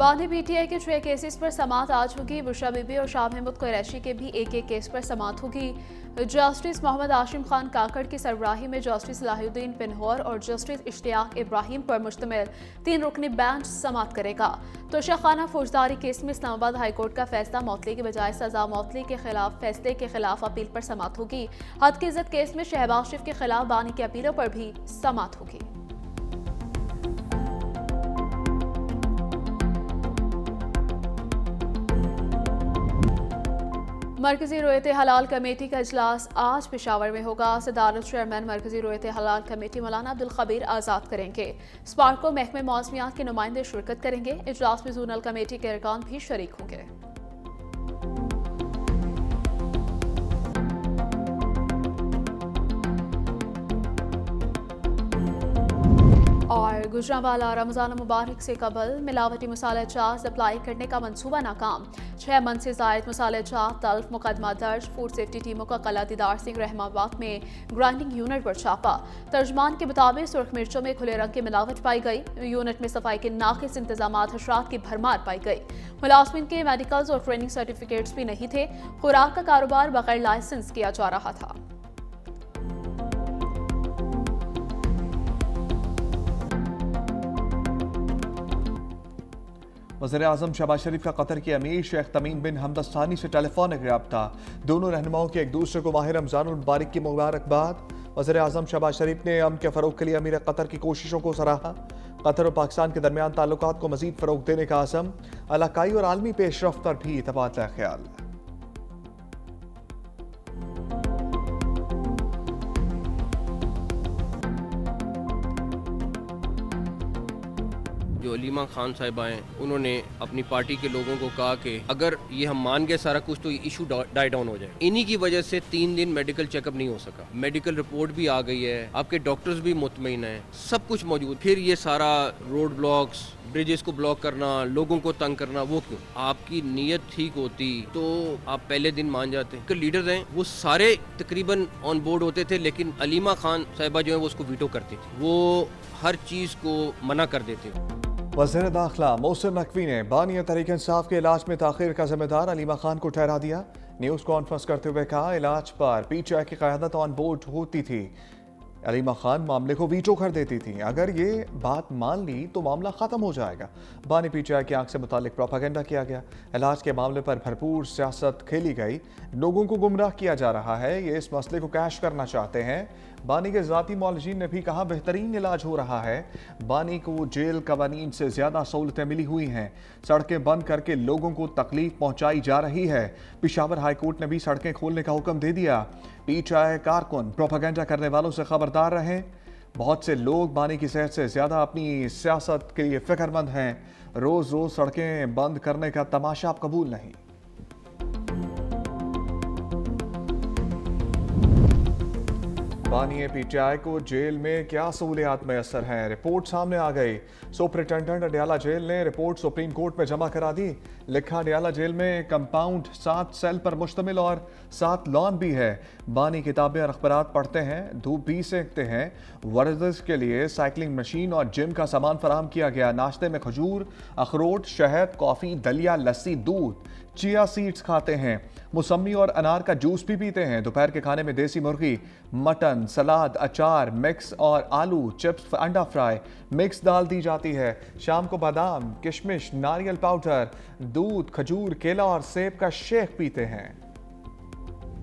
बानी पीटीआई के 6 केसेस पर समाअत आज होगी। बुशरा बीबी और शाह महमूद कुरैशी के भी एक एक केस पर समाअत होगी। जस्टिस मोहम्मद आशिम खान काकड़ की सरबराही में जस्टिस सलाहुद्दीन पिन्होर और जस्टिस इश्तियाक इब्राहिम पर मुश्तमिल 3 रुकनी बेंच समाअत करेगा। तोशाखाना फौजदारी केस में इस्लामाबाद हाईकोर्ट का फैसला मौतली के बजाय सजा मौतली के खिलाफ फैसले के खिलाफ अपील पर समाअत होगी। हद की इज्जत केस में शहबाज शरीफ के खिलाफ बानी की अपीलों पर भी समाअत होगी। मरकजी रोयत हलाल कमेटी का इजलास आज पेशावर में होगा। सदारत चेयरमैन मरकजी रोयत हलाल कमेटी मौलाना अब्दुल खबीर आज़ाद करेंगे। स्पार्को महकमे मौसमियात के नुमाइंदे शिरकत करेंगे। इजलास में जोनल कमेटी के अरकान भी शरीक होंगे। और गुजरांवाला रमज़ान मुबारक से कबल मिलावटी मसाला चाट सप्लाई करने का मंसूबा नाकाम। 6 मन से जायद मसाला चाट तल्फ मुकदमा दर्ज। फूड सेफ्टी टीमों का कला दीदार सिंह रहमाबाद में ग्राइंडिंग यूनिट पर छापा। तर्जमान के मुताबिक सुर्ख मिर्चों में खुले रंग की मिलावट पाई गई। यूनिट में सफाई के नाकिस इंतजाम हशरात की भरमार पाई गई। मुलाजमिन के मेडिकल्स और ट्रेनिंग सर्टिफिकेट्स भी नहीं थे। खुराक का कारोबार बगैर लाइसेंस किया जा रहा था। वज़ीर-ए-आज़म शहबाज शरीफ का कतर के अमीर शेख तमीम बिन हमद अल-थानी से टेलीफोनिक रब्ता। दोनों रहनुमाओं के एक दूसरे को माह रमज़ानुल मुबारक की मुबारकबाद। वज़ीर-ए-आज़म शहबाज शरीफ ने अमन के फ़रोग़ के लिए अमीर कतर की कोशिशों को सराहा। कतर और पाकिस्तान के दरमियान ताल्लुकात को मज़ीद फ़रोग़ देने का अज़म। इलाकाई और आलमी पेशरफ़्त पर भी तबादला ख्याल। जो अलीमा खान साहिबा हैं उन्होंने अपनी पार्टी के लोगों को कहा कि अगर ये हम मान गए सारा कुछ तो इशू डाई डाउन हो जाए। इन्हीं की वजह से 3 दिन मेडिकल चेकअप नहीं हो सका। मेडिकल रिपोर्ट भी आ गई है, आपके डॉक्टर्स भी मुतमईन हैं, सब कुछ मौजूद। फिर ये सारा रोड ब्लॉक्स, ब्रिजेस को ब्लॉक करना, लोगों को तंग करना, वो क्यों? आपकी नीयत ठीक होती तो आप पहले दिन मान जाते। लीडर्स हैं वो सारे तकरीबन ऑन बोर्ड होते थे, लेकिन अलीमा खान साहिबा जो है वो उसको वीटो करती थी। वो हर चीज़ को मना कर देते। वज़ीर दाखिला मोहसिन नकवी ने बानी तहरीक इंसाफ के इलाज में ताख़ीर का जिम्मेदार अलीमा खान को ठहरा दिया। न्यूज़ कॉन्फ्रेंस करते हुए कहा, इलाज पर पीटीआई की क़यादत ऑन बोर्ड होती थी। अलीमा खान मामले को वीटो कर देती थी। अगर ये बात मान ली तो मामला ख़त्म हो जाएगा। बानी पीटीआई की आंख से मुतालिक प्रोपागेंडा किया गया। इलाज के मामले पर भरपूर सियासत खेली गई। लोगों को गुमराह किया जा रहा है। ये इस मसले को कैश करना चाहते हैं। बानी के ज़ाती मौलजीन ने भी कहा बेहतरीन इलाज हो रहा है। बानी को जेल कवानीन से ज़्यादा सहूलतें मिली हुई हैं। सड़कें बंद करके लोगों को तकलीफ पहुंचाई जा रही है। पेशावर हाई कोर्ट ने भी सड़कें खोलने का हुक्म दे दिया। पीटीआई कारकुन प्रोपागेंडा करने वालों से खबरदार रहें। बहुत से लोग बानी की सेहत से ज़्यादा अपनी सियासत के लिए फ़िक्रमंद हैं। रोज़ रोज़ सड़कें बंद करने का तमाशा आप कबूल नहीं। बानी पीटीआई को जेल में क्या सहूलियात मैसर हैं, रिपोर्ट सामने आ गई। सुपरिटेंडेंट अडियाला जेल ने रिपोर्ट सुप्रीम कोर्ट में जमा करा दी। लिखा, अडियाला जेल में कंपाउंड 7 सेल पर मुश्तमिल और 7 लॉन भी है। बानी किताबें और अखबारात पढ़ते हैं, धूप भी सेकते हैं। वर्जिश के लिए साइकिलिंग मशीन और जिम का सामान फराहम किया गया। नाश्ते में खजूर, अखरोट, शहद, कॉफ़ी, दलिया, लस्सी, दूध, चिया सीड्स खाते हैं। मौसमी और अनार का जूस भी पीते हैं। दोपहर के खाने में देसी मुर्गी, मटन, सलाद, अचार, मिक्स और आलू चिप्स, अंडा फ्राई, मिक्स दाल दी जाती है। शाम को बादाम, किशमिश, नारियल पाउडर, दूध, खजूर, केला और सेब का शेक पीते हैं।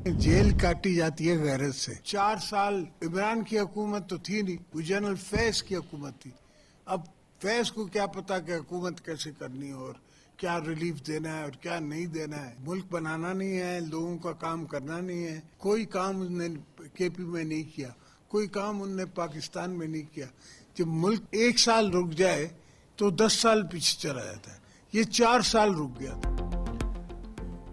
जेल काटी जाती है गैरत से। 4 साल इमरान की हुकूमत तो थी नहीं, वो जनरल फैज की हुकूमत थी। अब फैज को क्या पता कि हुकूमत कैसे करनी है और क्या रिलीफ देना है और क्या नहीं देना है। मुल्क बनाना नहीं है, लोगों का काम करना नहीं है। कोई काम उनने केपी में नहीं किया, कोई काम उनने पाकिस्तान में नहीं किया। जब मुल्क 1 साल रुक जाए तो 10 साल पीछे चला जाता है। ये 4 साल रुक गया था।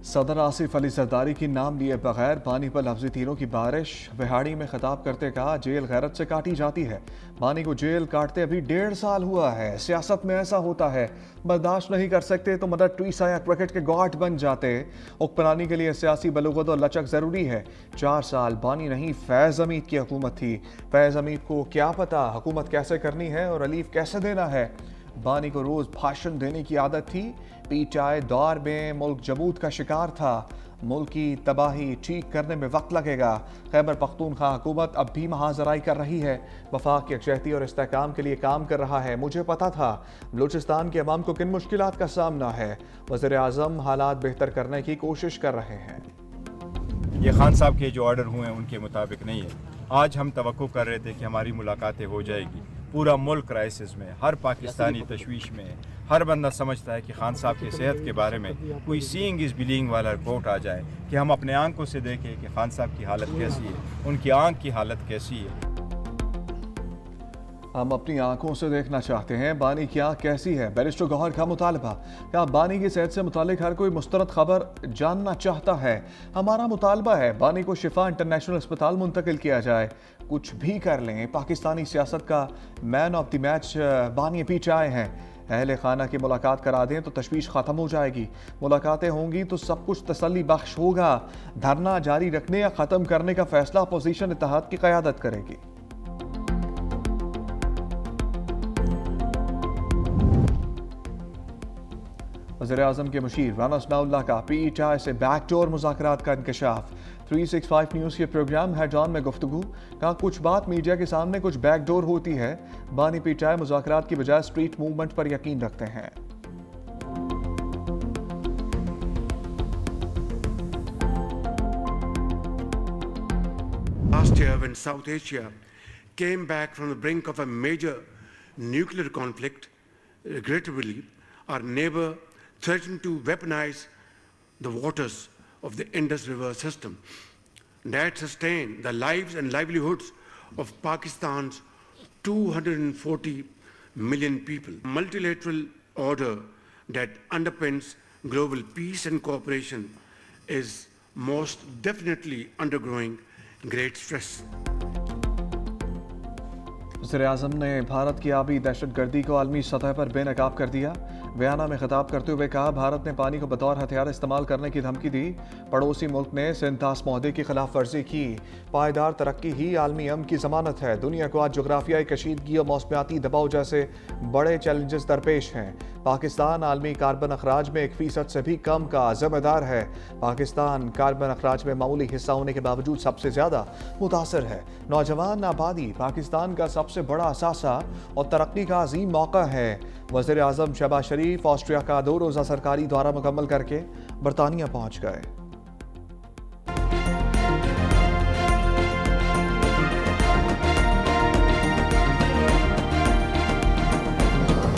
सदर आसिफ अली जरदारी की नाम लिए बगैर बानी पर लफ्ज़ी तीरों की बारिश। बिहाड़ी में खिताब करते कहा, जेल गैरत से काटी जाती है। बानी को जेल काटते अभी 1.5 साल हुआ है। सियासत में ऐसा होता है, बर्दाश्त नहीं कर सकते तो मदर टेरेसा या क्रिकेट के गॉड बन जाते। हुक्मरानी के लिए सियासी बलूगत और लचक ज़रूरी है। 4 साल बानी नहीं, फैज़ हमीद की हुकूमत थी। फैज़ हमीद को क्या पता हुकूमत कैसे करनी है और रिलीफ कैसे देना है। بانی کو روز بھاشن دینے کی عادت تھی. پی ٹی آئی دور میں ملک جمود کا شکار تھا. ملک کی تباہی ٹھیک کرنے میں وقت لگے گا. خیبر پختونخوا حکومت اب بھی محاذرائی کر رہی ہے. وفاق کی یکجہتی اور استحکام کے لیے کام کر رہا ہے. مجھے پتا تھا بلوچستان کے عوام کو کن مشکلات کا سامنا ہے. وزیر اعظم حالات بہتر کرنے کی کوشش کر رہے ہیں. یہ خان صاحب کے جو آرڈر ہوئے ہیں ان کے مطابق نہیں ہے. آج ہم توقع کر رہے تھے کہ ہماری ملاقاتیں ہو جائے گی. پورا ملک کرائسس میں، ہر پاکستانی تشویش میں، ہر بندہ سمجھتا ہے کہ خان صاحب کی صحت کے بارے میں کوئی سینگ از بلیونگ والا رپورٹ آ جائے کہ ہم اپنے آنکھوں سے دیکھیں کہ خان صاحب کی حالت کیسی ہے، ان کی آنکھ کی حالت کیسی ہے. ہم اپنی آنکھوں سے دیکھنا چاہتے ہیں بانی کی آنکھ کیسی ہے. بیرسٹر گوہر کا مطالبہ. کیا بانی کی صحت سے متعلق ہر کوئی مستند خبر جاننا چاہتا ہے؟ ہمارا مطالبہ ہے بانی کو شفا انٹرنیشنل اسپتال منتقل کیا جائے. کچھ بھی کر لیں، پاکستانی سیاست کا مین آف دی میچ بانی پی ٹی آئی ہیں. اہل خانہ کی ملاقات کرا دیں تو تشویش ختم ہو جائے گی. ملاقاتیں ہوں گی تو سب کچھ تسلی بخش ہوگا. دھرنا جاری رکھنے یا ختم کرنے کا فیصلہ اپوزیشن اتحاد کی قیادت کرے گی. وزیر اعظم کے مشیر رانا ثناء اللہ کا پی ٹی آئی سے بیک ڈور مذاکرات کا انکشاف. 365 نیوز کے پروگرام ہیڈ آن میں گفتگو. کہا کچھ بات میڈیا کے سامنے کچھ بیک ڈور ہوتی ہے. بانی پی ٹی آئی مذاکرات کی بجائے اسٹریٹ موومنٹ پر یقین رکھتے ہیں. Last year, when South Asia came back from the brink of a major nuclear conflict, regrettably, our neighbor threatened to weaponize the waters of the Indus River system that sustain the lives and livelihoods of Pakistan's 240 million people. Multilateral order that underpins global peace and cooperation is most definitely undergoing great stress. وزیر اعظم نے بھارت کی آبی دہشت گردی کو عالمی سطح پر بے نقاب کر دیا. بیانہ میں خطاب کرتے ہوئے کہا بھارت نے پانی کو بطور ہتھیار استعمال کرنے کی دھمکی دی. پڑوسی ملک نے سینتاس معاہدے کی خلاف ورزی کی. پائیدار ترقی ہی عالمی امن کی ضمانت ہے. دنیا کو آج جغرافیائی کشیدگی اور موسمیاتی دباؤ جیسے بڑے چیلنجز درپیش ہیں. پاکستان عالمی کاربن اخراج میں 1% سے بھی کم کا ذمہ دار ہے. پاکستان کاربن اخراج میں معمولی حصہ ہونے کے باوجود سب سے زیادہ متاثر ہے. نوجوان آبادی پاکستان کا سب سے بڑا اثاثہ اور ترقی کا عظیم موقع ہے. وزیر اعظم شہباز شریف آسٹریا کا 2 روزہ سرکاری دورہ مکمل کر کے برطانیہ پہنچ گئے.